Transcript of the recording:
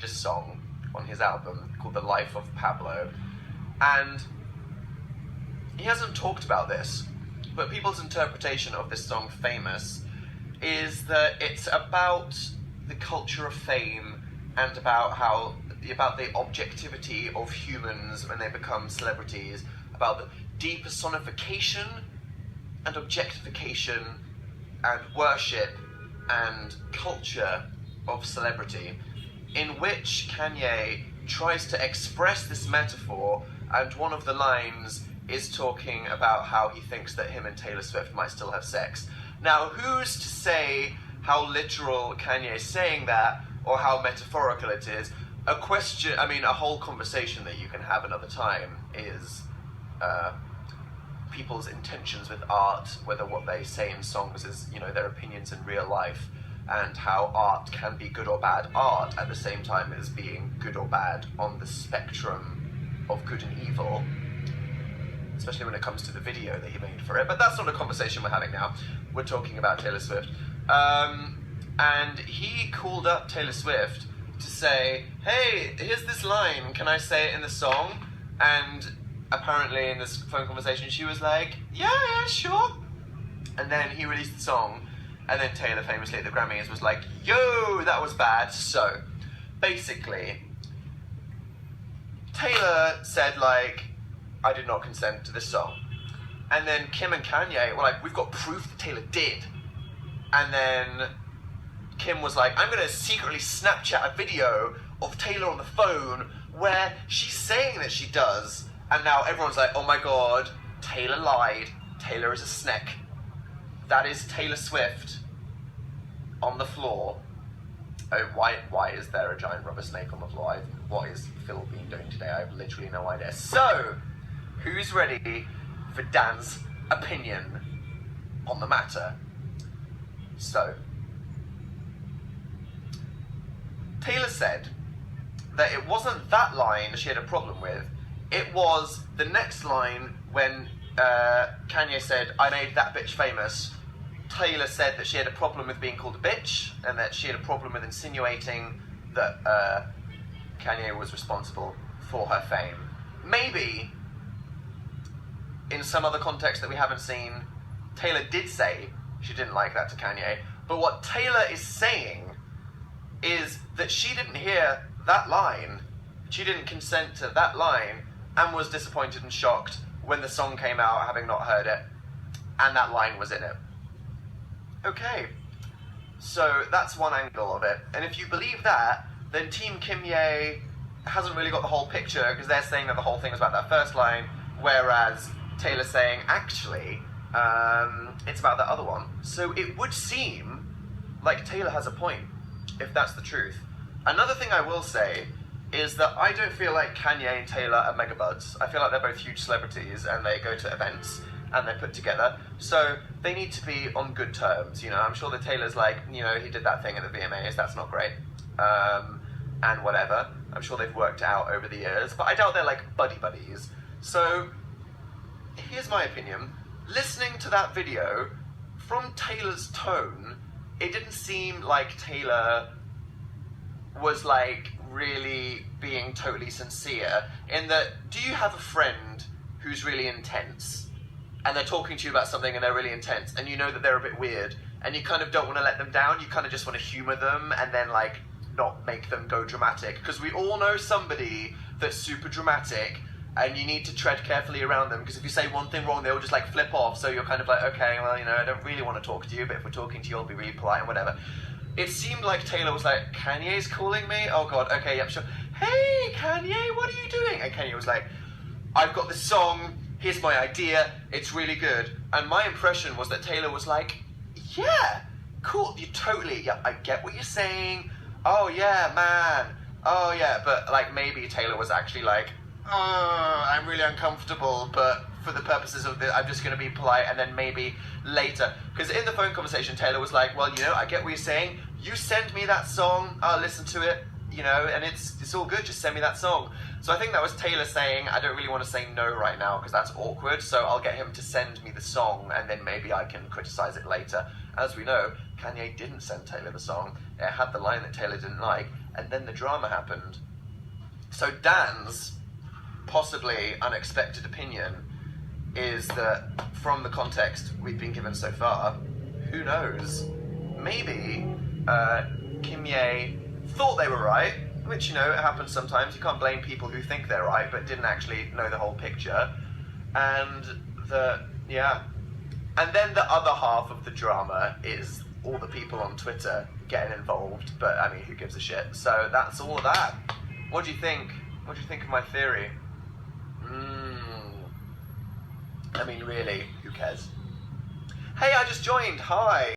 latest song on his album called The Life of Pablo. And he hasn't talked about this, but people's interpretation of this song, Famous, is that it's about the culture of fame and about the objectivity of humans when they become celebrities, about the depersonification and objectification and worship and culture of celebrity, in which Kanye tries to express this metaphor, and one of the lines is talking about how he thinks that him and Taylor Swift might still have sex. Now, who's to say how literal Kanye is saying that, or how metaphorical it is? A whole conversation that you can have another time is people's intentions with art, whether what they say in songs is, their opinions in real life, and how art can be good or bad art at the same time as being good or bad on the spectrum of good and evil, especially when it comes to the video that he made for it. But that's not a conversation we're having now. We're talking about Taylor Swift. And he called up Taylor Swift to say, hey, here's this line, can I say it in the song? And apparently in this phone conversation she was like, yeah, sure. And then he released the song, and then Taylor famously at the Grammys was like, yo, that was bad. So basically Taylor said, like, I did not consent to this song. And then Kim and Kanye were like, we've got proof that Taylor did. And then Kim was like, I'm going to secretly Snapchat a video of Taylor on the phone where she's saying that she does. And now everyone's like, oh my god, Taylor lied. Taylor is a snake. That is Taylor Swift on the floor. Oh, why is there a giant rubber snake on the floor? What is Phil been doing today? I have literally no idea. So, who's ready for Dan's opinion on the matter? So, Taylor said that it wasn't that line she had a problem with. It was the next line when Kanye said, I made that bitch famous. Taylor said that she had a problem with being called a bitch, and that she had a problem with insinuating that Kanye was responsible for her fame. Maybe, in some other context that we haven't seen, Taylor did say she didn't like that to Kanye, but what Taylor is saying is that she didn't hear that line, she didn't consent to that line, and was disappointed and shocked when the song came out, having not heard it, and that line was in it. Okay, so that's one angle of it, and if you believe that, then Team Kimye hasn't really got the whole picture, because they're saying that the whole thing was about that first line, whereas Taylor's saying, actually, it's about that other one. So it would seem like Taylor has a point, if that's the truth. Another thing I will say is that I don't feel like Kanye and Taylor are mega buds. I feel like they're both huge celebrities, and they go to events, and they're put together, so they need to be on good terms. I'm sure that Taylor's like, he did that thing at the VMAs, that's not great, and whatever. I'm sure they've worked out over the years, but I doubt they're like buddies. So, here's my opinion. Listening to that video, from Taylor's tone, it didn't seem like Taylor was like really being totally sincere, in that, do you have a friend who's really intense, and they're talking to you about something and they're really intense, and you know that they're a bit weird, and you kind of don't want to let them down, you kind of just want to humor them, and then like not make them go dramatic, because we all know somebody that's super dramatic, and you need to tread carefully around them, because if you say one thing wrong, they'll just like flip off, so you're kind of like, okay, well, I don't really want to talk to you, but if we're talking to you, I'll be really polite and whatever. It seemed like Taylor was like, Kanye's calling me? Oh god, okay, yep, sure. Hey, Kanye, what are you doing? And Kanye was like, I've got this song, here's my idea, it's really good. And my impression was that Taylor was like, yeah, cool, I get what you're saying. Oh yeah, man. Oh yeah, but like maybe Taylor was actually like, oh, I'm really uncomfortable, but for the purposes of this, I'm just going to be polite, and then maybe later. Because in the phone conversation, Taylor was like, well, I get what you're saying. You send me that song, I'll listen to it, and it's all good, just send me that song. So I think that was Taylor saying, I don't really want to say no right now, because that's awkward, so I'll get him to send me the song, and then maybe I can criticize it later. As we know, Kanye didn't send Taylor the song. It had the line that Taylor didn't like, and then the drama happened. So Dan's possibly unexpected opinion is that from the context we've been given so far, who knows? Maybe Kimye thought they were right, which, you know, it happens sometimes. You can't blame people who think they're right but didn't actually know the whole picture. And and then the other half of the drama is all the people on Twitter getting involved, but I mean, who gives a shit? So that's all of that. What do you think? What do you think of my theory? I mean, really, who cares? Hey, I just joined. Hi.